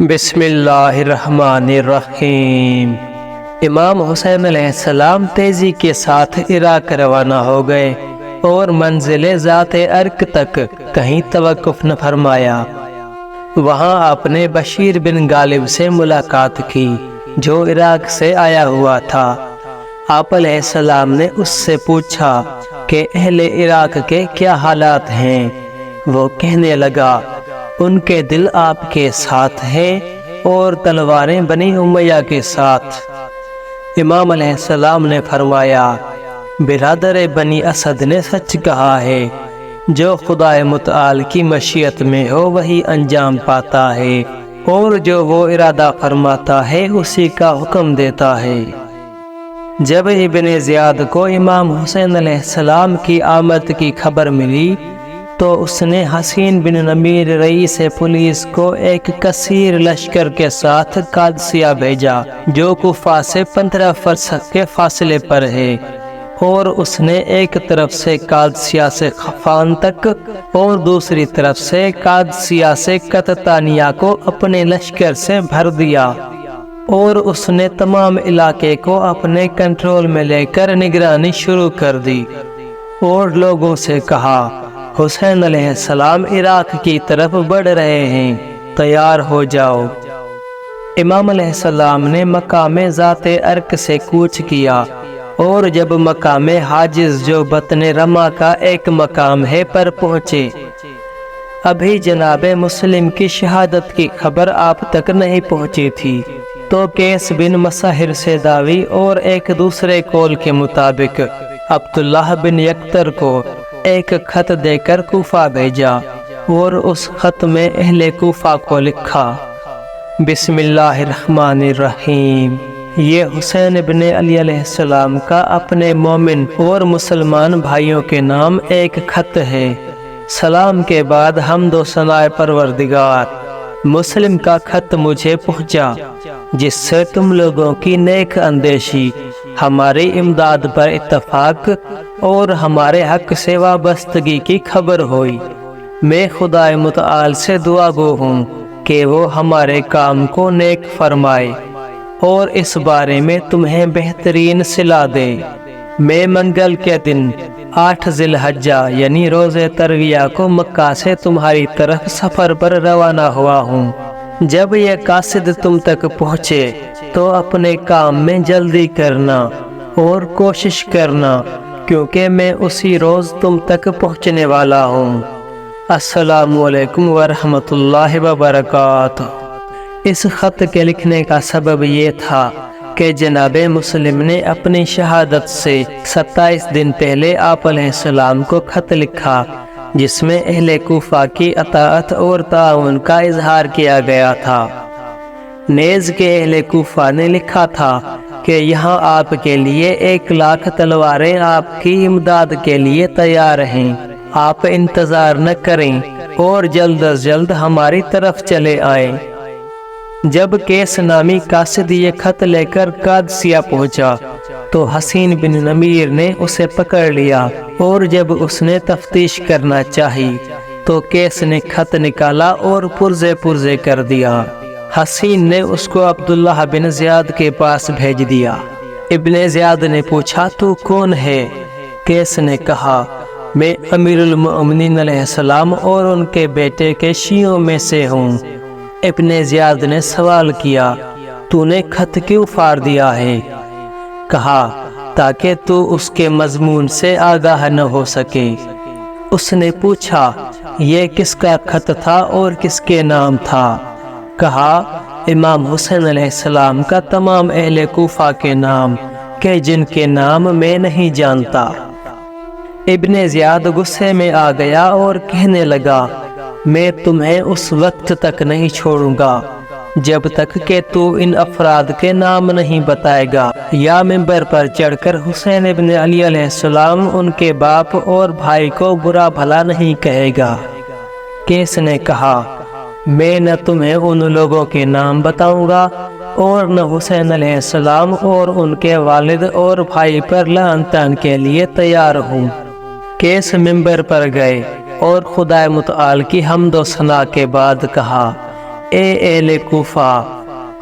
بسم اللہ الرحمن الرحیم۔ امام حسین علیہ السلام تیزی کے ساتھ عراق روانہ ہو گئے اور منزل ذات ارق تک کہیں توقف نہ فرمایا۔ وہاں آپ نے بشیر بن غالب سے ملاقات کی جو عراق سے آیا ہوا تھا۔ آپ علیہ السلام نے اس سے پوچھا کہ اہل عراق کے کیا حالات ہیں۔ وہ کہنے لگا ان کے دل آپ کے ساتھ ہیں اور تلواریں بنی امیہ کے ساتھ۔ امام علیہ السلام نے فرمایا برادر بنی اسد نے سچ کہا ہے، جو خدا متعال کی مشیت میں ہو وہی انجام پاتا ہے، اور جو وہ ارادہ فرماتا ہے اسی کا حکم دیتا ہے۔ جب ابن زیاد کو امام حسین علیہ السلام کی آمد کی خبر ملی تو اس نے حسین بن نمیر رئیس پولیس کو ایک کثیر لشکر کے ساتھ قادسیہ بھیجا جو کوفہ سے 15 فرسخ کے فاصلے پر ہے، اور اس نے ایک طرف سے قادسیہ سے خفان تک اور دوسری طرف سے قادسیہ سے قططانیہ کو اپنے لشکر سے بھر دیا، اور اس نے تمام علاقے کو اپنے کنٹرول میں لے کر نگرانی شروع کر دی اور لوگوں سے کہا حسین علیہ السلام عراق کی طرف بڑھ رہے ہیں، تیار ہو جاؤ۔ امام علیہ السلام نے مقام ذات ارق سے کوچ کیا، اور جب مقام حاجز جو بطن رما کا ایک مقام ہے پر پہنچے، ابھی جناب مسلم کی شہادت کی خبر آپ تک نہیں پہنچی تھی تو قیس بن مسہر سے داوی اور ایک دوسرے قول کے مطابق عبداللہ بن یکتر کو ایک خط دے کر کوفہ بھیجا، اور اس خط میں اہل کوفہ کو لکھا بسم اللہ الرحمن الرحیم۔ یہ حسین ابن علی علیہ السلام کا اپنے مومن اور مسلمان بھائیوں کے نام ایک خط ہے۔ سلام کے بعد حمد و ثناء پروردگار، مسلم کا خط مجھے پہنچا جس سے تم لوگوں کی نیک اندیشی، ہماری امداد پر اتفاق اور ہمارے حق سے وابستگی کی خبر ہوئی۔ میں خدا متعال سے دعا گو ہوں کہ وہ ہمارے کام کو نیک فرمائے اور اس بارے میں تمہیں بہترین صلہ دے۔ میں منگل کے دن 8 ذی الحجہ یعنی روز ترویہ کو مکہ سے تمہاری طرف سفر پر روانہ ہوا ہوں۔ جب یہ قاصد تم تک پہنچے تو اپنے کام میں جلدی کرنا اور کوشش کرنا، کیونکہ میں اسی روز تم تک پہنچنے والا ہوں۔ السلام علیکم ورحمۃ اللہ وبرکاتہ۔ اس خط کے لکھنے کا سبب یہ تھا کہ جناب مسلم نے اپنی شہادت سے 27 دن پہلے آپ علیہ السلام کو خط لکھا جس میں اہل کوفہ کی اطاعت اور تعاون کا اظہار کیا گیا تھا۔ نیز کے اہل کوفہ نے لکھا تھا کہ یہاں آپ کے لیے 1,00,000 تلواریں آپ کی امداد کے لیے تیار ہیں، آپ انتظار نہ کریں اور جلد از جلد ہماری طرف چلے آئیں۔ جب قیس نامی قاصد یہ خط لے کر قادسیہ پہنچا تو حسین بن نمیر نے اسے پکڑ لیا، اور جب اس نے تفتیش کرنا چاہی تو قیس نے خط نکالا اور پرزے کر دیا۔ حسین نے اس کو عبداللہ بن زیاد کے پاس بھیج دیا۔ ابن زیاد نے پوچھا تو کون ہے؟ قیس نے کہا میں امیر المؤمنین علیہ السلام اور ان کے بیٹے کے شیعوں میں سے ہوں۔ ابن زیاد نے سوال کیا تو نے خط کیوں پھاڑ دیا ہے؟ کہا تاکہ تو اس کے مضمون سے آگاہ نہ ہو سکے۔ اس نے پوچھا یہ کس کا خط تھا اور کس کے نام تھا؟ کہا امام حسین علیہ السلام کا تمام اہل کوفہ کے نام کہ جن کے نام میں نہیں جانتا۔ ابن زیاد غصے میں آ گیا اور کہنے لگا میں تمہیں اس وقت تک نہیں چھوڑوں گا جب تک کہ تو ان افراد کے نام نہیں بتائے گا یا منبر پر چڑھ کر حسین ابن علی علیہ السلام ان کے باپ اور بھائی کو برا بھلا نہیں کہے گا۔ قیس نے کہا میں نہ تمہیں ان لوگوں کے نام بتاؤں گا اور نہ حسین علیہ السلام اور ان کے والد اور بھائی پر لعنتان کے لیے تیار ہوں۔ قیس منبر پر گئے اور خدا متعال کی حمد و ثنا کے بعد کہا اے اہل کوفہ،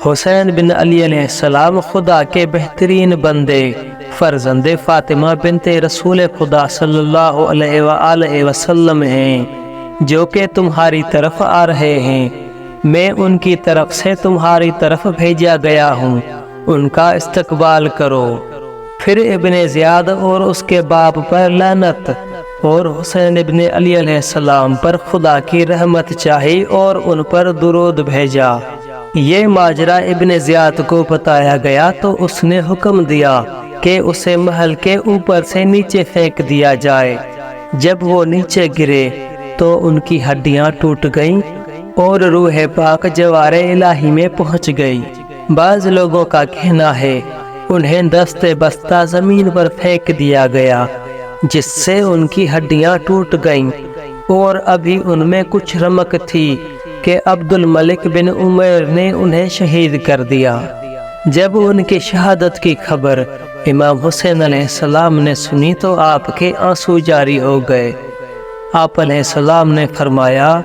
حسین بن علی علیہ السلام خدا کے بہترین بندے، فرزند فاطمہ بنت رسول خدا صلی اللہ علیہ وآلہ وسلم ہیں، جو کہ تمہاری طرف آ رہے ہیں۔ میں ان کی طرف سے تمہاری طرف بھیجا گیا ہوں، ان کا استقبال کرو۔ پھر ابن زیاد اور اس کے باپ پر لعنت اور حسین ابن علی علیہ السلام پر خدا کی رحمت چاہی اور ان پر درود بھیجا۔ یہ ماجرا ابن زیاد کو بتایا گیا تو اس نے حکم دیا کہ اسے محل کے اوپر سے نیچے پھینک دیا جائے۔ جب وہ نیچے گرے تو ان کی ہڈیاں ٹوٹ گئیں اور روح پاک جوار الہی میں پہنچ گئی۔ بعض لوگوں کا کہنا ہے انہیں دستے بستہ زمین پر پھینک دیا گیا، جس سے ان کی ہڈیاں ٹوٹ گئیں، اور ابھی ان میں کچھ رمق تھی کہ عبد الملک بن عمیر نے انہیں شہید کر دیا۔ جب ان کی شہادت کی خبر امام حسین علیہ السلام نے سنی تو آپ کے آنسو جاری ہو گئے۔ آپ علیہ السلام نے فرمایا،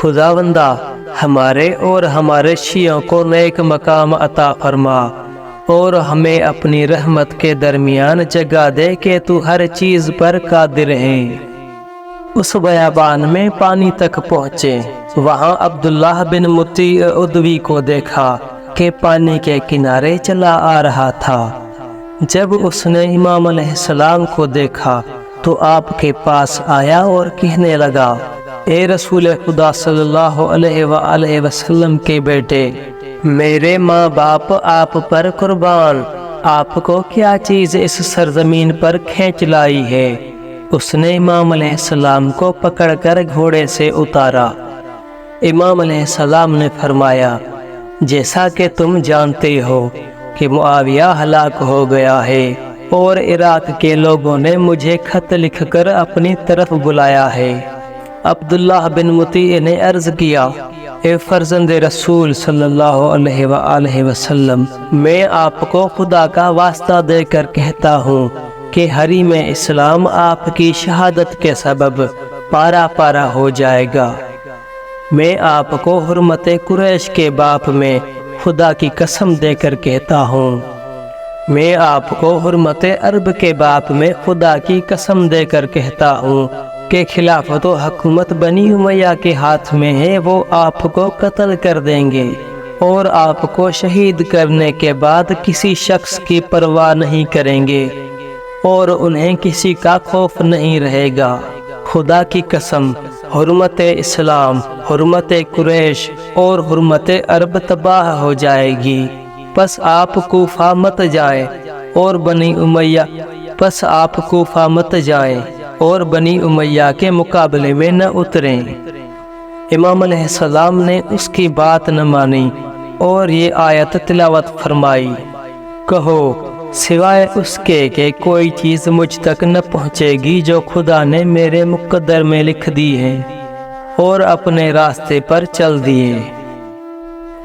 خداوندہ ہمارے اور ہمارے شیعوں کو نیک مقام عطا فرما اور ہمیں اپنی رحمت کے درمیان جگہ دے کہ تو ہر چیز پر قادر ہے۔ اس بیابان میں پانی تک پہنچے، وہاں عبداللہ بن مطیع ادوی کو دیکھا کہ پانی کے کنارے چلا آ رہا تھا۔ جب اس نے امام علیہ السلام کو دیکھا تو آپ کے پاس آیا اور کہنے لگا، اے رسول خدا صلی اللہ علیہ وآلہ وسلم کے بیٹے، میرے ماں باپ آپ پر قربان، آپ کو کیا چیز اس سرزمین پر کھینچ لائی ہے؟ اس نے امام علیہ السلام کو پکڑ کر گھوڑے سے اتارا۔ امام علیہ السلام نے فرمایا، جیسا کہ تم جانتے ہو کہ معاویہ ہلاک ہو گیا ہے اور عراق کے لوگوں نے مجھے خط لکھ کر اپنی طرف بلایا ہے۔ عبداللہ بن مطیع نے عرض کیا، اے فرزند رسول صلی اللہ علیہ وآلہ وسلم، میں آپ کو خدا کا واسطہ دے کر کہتا ہوں کہ حریم اسلام آپ کی شہادت کے سبب پارا پارا ہو جائے گا۔ میں آپ کو حرمت قریش کے باپ میں خدا کی قسم دے کر کہتا ہوں، میں آپ کو حرمت عرب کے باپ میں خدا کی قسم دے کر کہتا ہوں کہ خلافت و حکومت بنی امیہ کے ہاتھ میں ہے، وہ آپ کو قتل کر دیں گے اور آپ کو شہید کرنے کے بعد کسی شخص کی پرواہ نہیں کریں گے اور انہیں کسی کا خوف نہیں رہے گا۔ خدا کی قسم، حرمت اسلام، حرمت قریش اور حرمت عرب تباہ ہو جائے گی۔ پس آپ کوفہ مت جائیں اور بنی امیہ کے مقابلے میں نہ اتریں۔ امام علیہ السلام نے اس کی بات نہ مانی اور یہ آیت تلاوت فرمائی، کہو سوائے اس کے کہ کوئی چیز مجھ تک نہ پہنچے گی جو خدا نے میرے مقدر میں لکھ دی ہے اور اپنے راستے پر چل دیے۔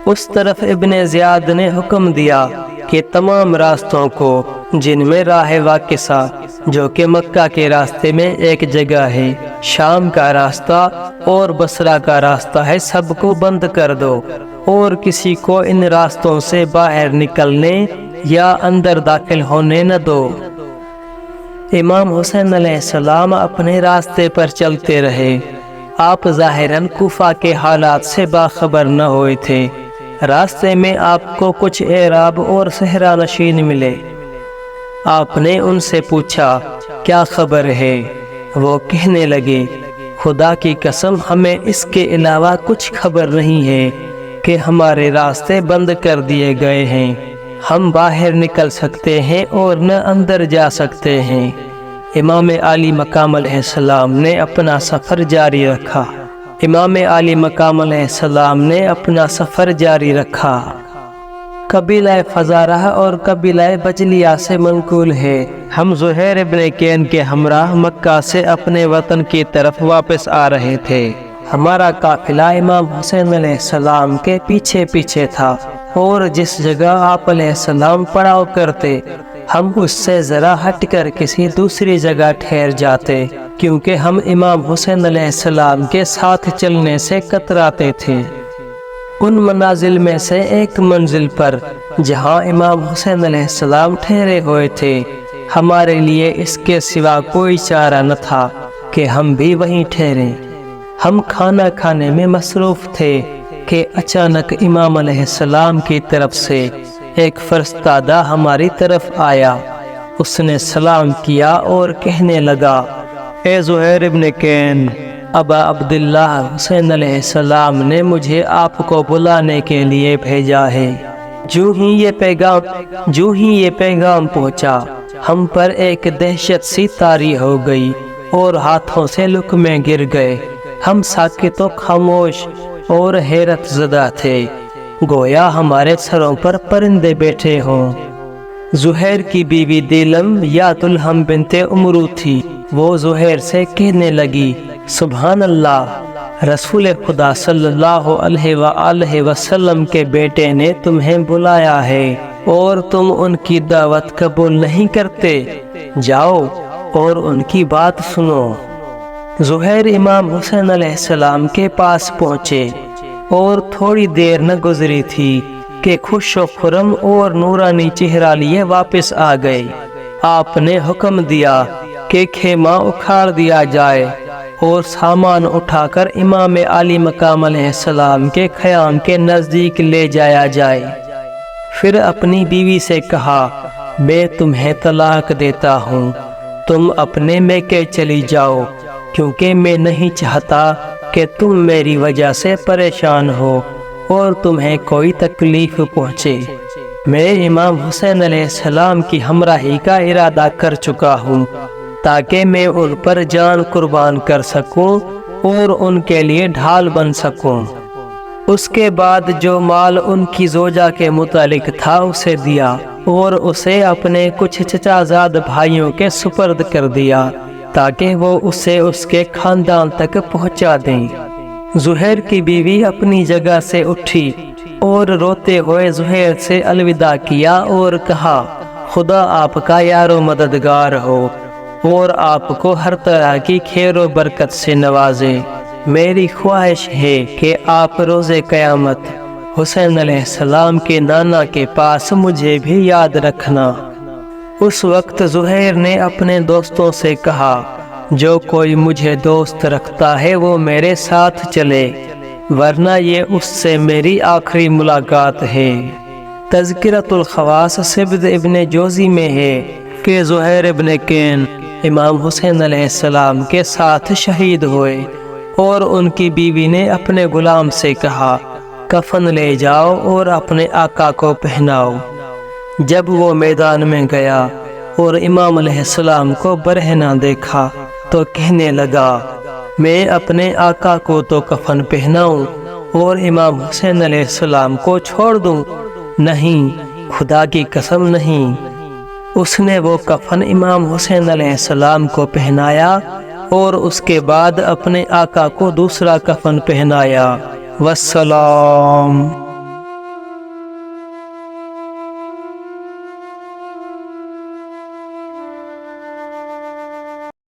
اس طرف ابن زیاد نے حکم دیا کہ تمام راستوں کو، جن میں راہ واقصہ جو کہ مکہ کے راستے میں ایک جگہ ہے، شام کا راستہ اور بصرہ کا راستہ ہے، سب کو بند کر دو اور کسی کو ان راستوں سے باہر نکلنے یا اندر داخل ہونے نہ دو۔ امام حسین علیہ السلام اپنے راستے پر چلتے رہے۔ آپ ظاہراً کوفہ کے حالات سے باخبر نہ ہوئے تھے۔ راستے میں آپ کو کچھ اعراب اور صحرا نشین ملے۔ آپ نے ان سے پوچھا، کیا خبر ہے؟ وہ کہنے لگے، خدا کی قسم ہمیں اس کے علاوہ کچھ خبر نہیں ہے کہ ہمارے راستے بند کر دیے گئے ہیں، ہم باہر نکل سکتے ہیں اور نہ اندر جا سکتے ہیں۔ امام عالی مقام علیہ السلام نے اپنا سفر جاری رکھا۔ قبیلہ فزارہ اور قبیلہ بجلیہ سے منقول ہے، ہم زہیر ابن کین کے ہمراہ مکہ سے اپنے وطن کی طرف واپس آ رہے تھے۔ ہمارا قافلہ امام حسین علیہ السلام کے پیچھے پیچھے تھا اور جس جگہ آپ علیہ السلام پڑاؤ کرتے ہم اس سے ذرا ہٹ کر کسی دوسری جگہ ٹھہر جاتے، کیونکہ ہم امام حسین علیہ السلام کے ساتھ چلنے سے کتراتے تھے۔ ان منازل میں سے ایک منزل پر جہاں امام حسین علیہ السلام ٹھہرے ہوئے تھے، ہمارے لیے اس کے سوا کوئی چارہ نہ تھا کہ ہم بھی وہیں ٹھہریں۔ ہم کھانا کھانے میں مصروف تھے کہ اچانک امام علیہ السلام کی طرف سے ایک فرستادہ ہماری طرف آیا۔ اس نے سلام کیا اور کہنے لگا، اے زہیر ابن کین، ابا عبداللہ حسین علیہ السلام نے مجھے آپ کو بلانے کے لیے بھیجا ہے۔ جو ہی یہ پیغام پہنچا، ہم پر ایک دہشت سی طاری ہو گئی اور ہاتھوں سے لقمے گر گئے۔ ہم ساکت و خاموش اور حیرت زدہ تھے، گویا ہمارے سروں پر پرندے بیٹھے ہوں۔ زہیر کی بیوی دیلم یا دلہم بنت عمرو تھی۔ وہ زہیر سے کہنے لگی، سبحان اللہ، رسول خدا صلی اللہ علیہ وآلہ وسلم کے بیٹے نے تمہیں بلایا ہے اور تم ان کی دعوت قبول نہیں کرتے۔ جاؤ اور ان کی بات سنو۔ زہیر امام حسین علیہ السلام کے پاس پہنچے اور تھوڑی دیر نہ گزری تھی کہ خوش و خرم اور نورانی چہرہ لیے واپس آ گئے۔ آپ نے حکم دیا کہ خیمہ اکھاڑ دیا جائے اور سامان اٹھا کر امام عالی مقام علیہ السلام کے خیام کے نزدیک لے جایا جائے۔ پھر اپنی بیوی سے کہا، میں تمہیں طلاق دیتا ہوں، تم اپنے میکے چلی جاؤ، کیونکہ میں نہیں چاہتا کہ تم میری وجہ سے پریشان ہو اور تمہیں کوئی تکلیف پہنچے۔ میں امام حسین علیہ السلام کی ہمراہی کا ارادہ کر چکا ہوں تاکہ میں ان پر جان قربان کر سکوں اور ان کے لیے ڈھال بن سکوں۔ اس کے بعد جو مال ان کی زوجہ کے متعلق تھا اسے دیا اور اسے اپنے کچھ چچا زاد بھائیوں کے سپرد کر دیا تاکہ وہ اسے اس کے خاندان تک پہنچا دیں۔ زہیر کی بیوی اپنی جگہ سے اٹھی اور روتے ہوئے زہیر سے الوداع کیا اور کہا، خدا آپ کا یار و مددگار ہو اور آپ کو ہر طرح کی خیر و برکت سے نوازے۔ میری خواہش ہے کہ آپ روز قیامت حسین علیہ السلام کے نانا کے پاس مجھے بھی یاد رکھنا۔ اس وقت زہیر نے اپنے دوستوں سے کہا، جو کوئی مجھے دوست رکھتا ہے وہ میرے ساتھ چلے، ورنہ یہ اس سے میری آخری ملاقات ہے۔ تذکرۃ الخواص سبد ابن جوزی میں ہے کہ زہیر ابن کین امام حسین علیہ السلام کے ساتھ شہید ہوئے اور ان کی بیوی نے اپنے غلام سے کہا، کفن لے جاؤ اور اپنے آقا کو پہناؤ۔ جب وہ میدان میں گیا اور امام علیہ السلام کو برہنہ دیکھا تو کہنے لگا، میں اپنے آقا کو تو کفن پہناؤں اور امام حسین علیہ السلام کو چھوڑ دوں؟ نہیں، خدا کی قسم نہیں۔ اس نے وہ کفن امام حسین علیہ السلام کو پہنایا اور اس کے بعد اپنے آقا کو دوسرا کفن پہنایا۔ والسلام۔